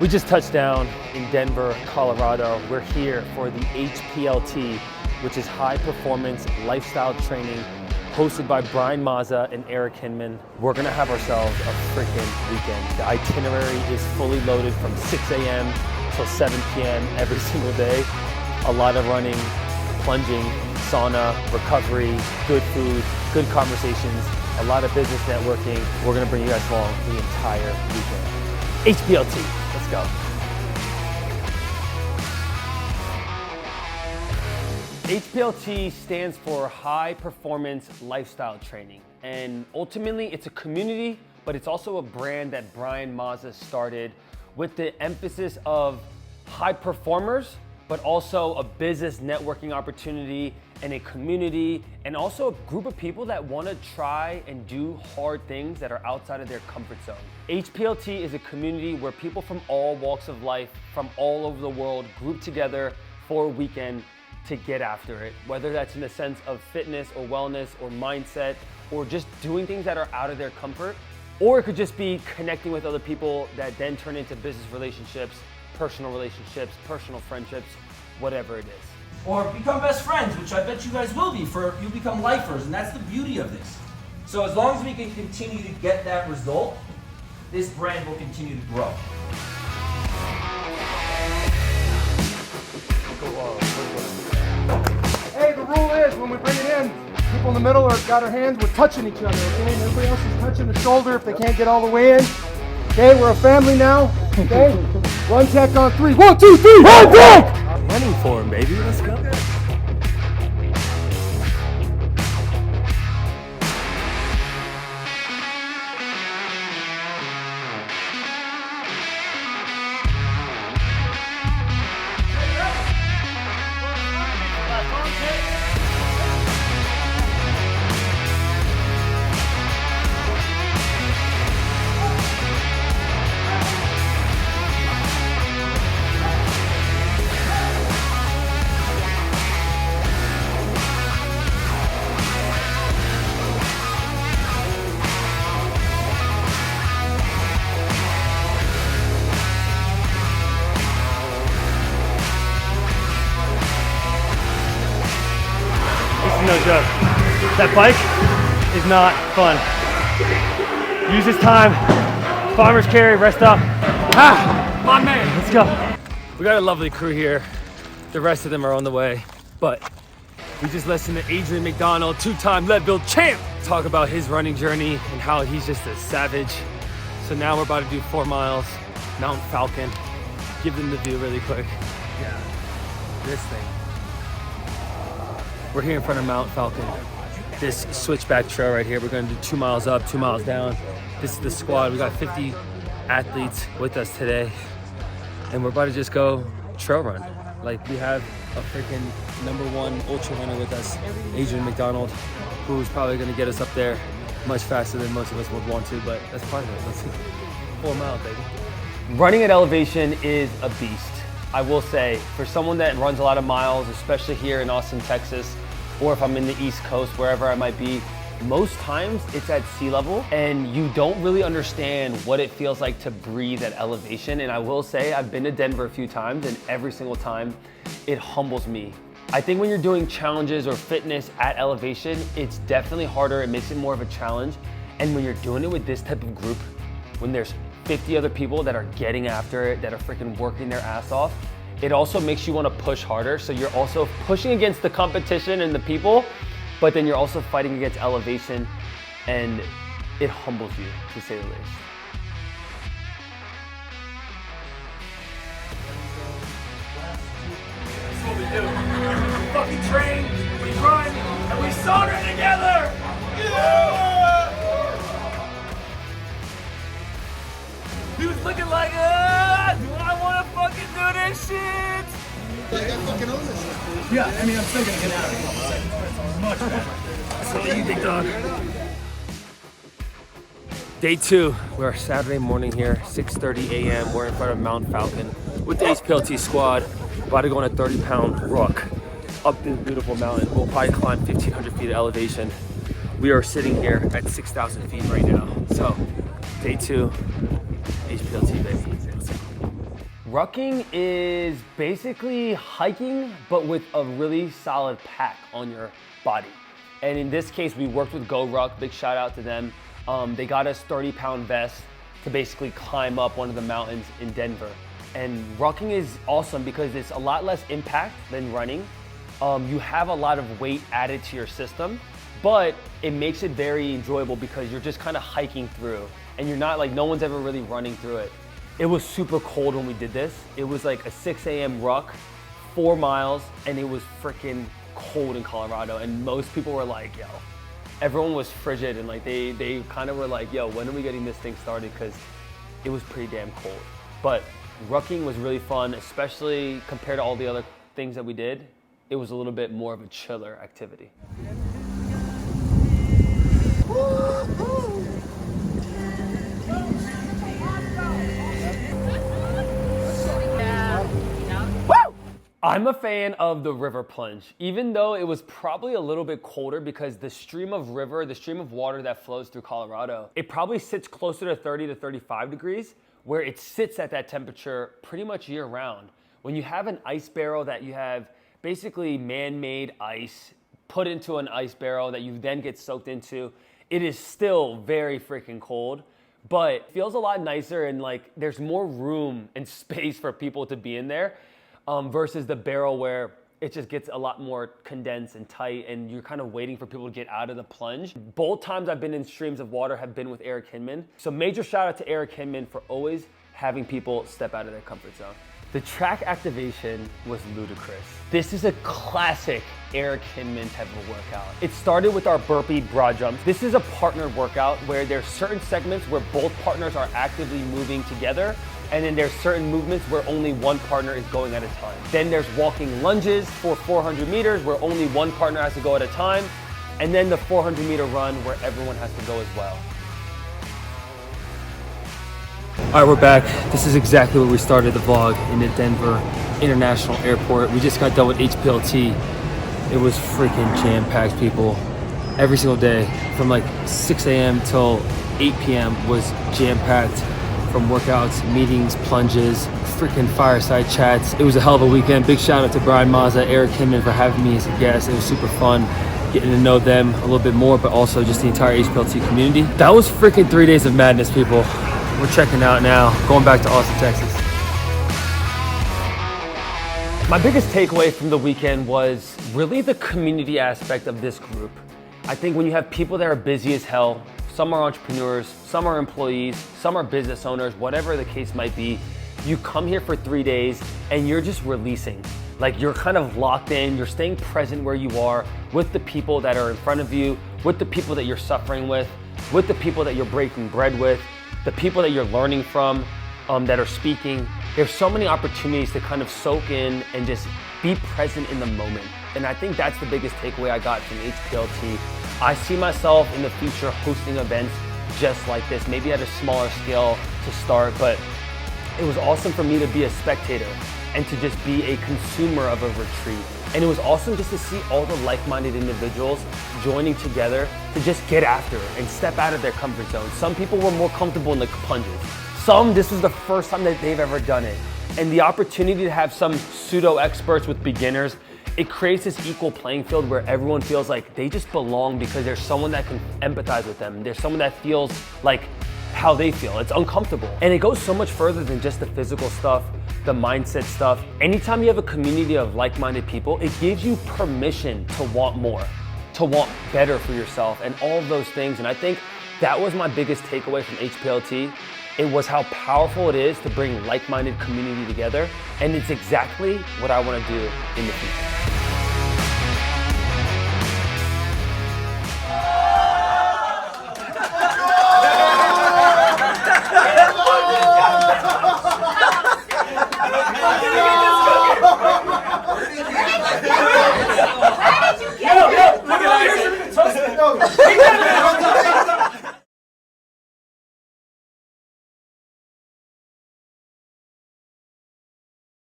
We just touched down in Denver, Colorado. We're here for the HPLT, which is High Performance Lifestyle Training, hosted by Brian Mazza and Eric Hinman. We're gonna have ourselves a freaking weekend. The itinerary is fully loaded from 6 a.m. till 7 p.m. every single day. A lot of running, plunging, sauna, recovery, good food, good conversations, a lot of business networking. We're gonna bring you guys along the entire weekend. HPLT. Let's go. HPLT stands for High Performance Lifestyle Training. And ultimately, it's a community, but it's also a brand that Brian Mazza started with the emphasis of high performers, but also a business networking opportunity and a community, and also a group of people that want to try and do hard things that are outside of their comfort zone. HPLT is a community where people from all walks of life, from all over the world, group together for a weekend to get after it. Whether that's in the sense of fitness or wellness or mindset, or just doing things that are out of their comfort, or it could just be connecting with other people that then turn into business relationships, personal friendships, whatever it is. Or become best friends, which I bet you guys will be, for you become lifers, and that's the beauty of this. So as long as we can continue to get that result, this brand will continue to grow. Hey, the rule is when we bring it in, people in the middle are got our hands, we're touching each other, okay? And everybody else is touching the shoulder if they can't get all the way in. Okay, we're a family now, okay? Run tech on 3. 1, 2, 3, run tech! Running for him, baby. Let's go. No joke. That bike is not fun. Use this time. Farmer's carry, rest up. My man, let's go. We got a lovely crew here. The rest of them are on the way, but we just listened to Adrian McDonald, 2-time Leadville champ, talk about his running journey and how he's just a savage. So now we're about to do 4 miles, Mount Falcon. Give them the view really quick. Yeah, this thing. We're here in front of Mount Falcon. This switchback trail right here. We're gonna do 2 miles up, 2 miles down. This is the squad. We got 50 athletes with us today. And we're about to just go trail run. Like, we have a freaking #1 ultra runner with us, Adrian McDonald, who's probably gonna get us up there much faster than most of us would want to, but that's part of it. Let's see. 4 miles, baby. Running at elevation is a beast. I will say, for someone that runs a lot of miles, especially here in Austin, Texas, or if I'm in the East Coast, wherever I might be, most times it's at sea level and you don't really understand what it feels like to breathe at elevation. And I will say, I've been to Denver a few times, and every single time it humbles me. I think when you're doing challenges or fitness at elevation, it's definitely harder. It makes it more of a challenge. And when you're doing it with this type of group, when there's 50 other people that are getting after it, that are freaking working their ass off, it also makes you want to push harder. So you're also pushing against the competition and the people, but then you're also fighting against elevation, and it humbles you, to say the least. That's what we do. We fucking train, we run, and we solder together! Yeah! He was looking like, do I want to fucking do this shit? I got fucking own this shit. Yeah, I mean, I'm still gonna get out in a couple seconds, but it's much better. So you big dog. Day 2, we're Saturday morning here, 6:30 a.m. We're in front of Mount Falcon with the HPLT squad, about to go on a 30-pound ruck up this beautiful mountain. We'll probably climb 1,500 feet of elevation. We are sitting here at 6,000 feet right now. So, day 2, HPLT, baby. Let's go. Rucking is basically hiking, but with a really solid pack on your body. And in this case, we worked with Go Ruck, big shout out to them. They got us 30-pound vests to basically climb up one of the mountains in Denver. And rucking is awesome because it's a lot less impact than running. You have a lot of weight added to your system, but it makes it very enjoyable because you're just kind of hiking through and you're not like, no one's ever really running through it. It was super cold when we did this. It was like a 6 a.m. ruck, 4 miles, and it was freaking cold in Colorado. And most people were like, yo, everyone was frigid and like they kind of were like, yo, when are we getting this thing started? Because it was pretty damn cold. But rucking was really fun, especially compared to all the other things that we did. It was a little bit more of a chiller activity. I'm a fan of the river plunge, even though it was probably a little bit colder because the stream of water that flows through Colorado, it probably sits closer to 30 to 35 degrees, where it sits at that temperature pretty much year round. When you have an ice barrel that you have basically man-made ice put into an ice barrel that you then get soaked into, it is still very freaking cold, but it feels a lot nicer and like there's more room and space for people to be in there. Versus the barrel where it just gets a lot more condensed and tight and you're kind of waiting for people to get out of the plunge. Both times I've been in streams of water have been with Eric Hinman. So major shout out to Eric Hinman for always having people step out of their comfort zone. The track activation was ludicrous. This is a classic Eric Hinman type of workout. It started with our burpee broad jumps. This is a partnered workout where there's certain segments where both partners are actively moving together, and then there's certain movements where only one partner is going at a time. Then there's walking lunges for 400 meters where only one partner has to go at a time, and then the 400-meter run where everyone has to go as well. All right, we're back. This is exactly where we started the vlog, in the Denver International Airport. We just got done with HPLT. It was freaking jam-packed, people. Every single day from like 6 a.m. till 8 p.m. was jam-packed, from workouts, meetings, plunges, freaking fireside chats. It was a hell of a weekend. Big shout out to Brian Mazza, Eric Hinman for having me as a guest. It was super fun getting to know them a little bit more, but also just the entire HPLT community. That was freaking 3 days of madness, people. We're checking out now, going back to Austin, Texas. My biggest takeaway from the weekend was really the community aspect of this group. I think when you have people that are busy as hell, some are entrepreneurs, some are employees, some are business owners, whatever the case might be, you come here for 3 days and you're just releasing. Like you're kind of locked in, you're staying present where you are with the people that are in front of you, with the people that you're suffering with the people that you're breaking bread with, the people that you're learning from, that are speaking. There's so many opportunities to kind of soak in and just be present in the moment. And I think that's the biggest takeaway I got from HPLT. I see myself in the future hosting events just like this, maybe at a smaller scale to start, but it was awesome for me to be a spectator and to just be a consumer of a retreat. And it was awesome just to see all the like-minded individuals joining together to just get after it and step out of their comfort zone. Some people were more comfortable in the plunges. Some, this was the first time that they've ever done it. And the opportunity to have some pseudo-experts with beginners, it creates this equal playing field where everyone feels like they just belong because there's someone that can empathize with them. There's someone that feels like how they feel. It's uncomfortable. And it goes so much further than just the physical stuff, the mindset stuff. Anytime you have a community of like-minded people, it gives you permission to want more, to want better for yourself and all of those things. And I think that was my biggest takeaway from HPLT. It was how powerful it is to bring like-minded community together. And it's exactly what I want to do in the future.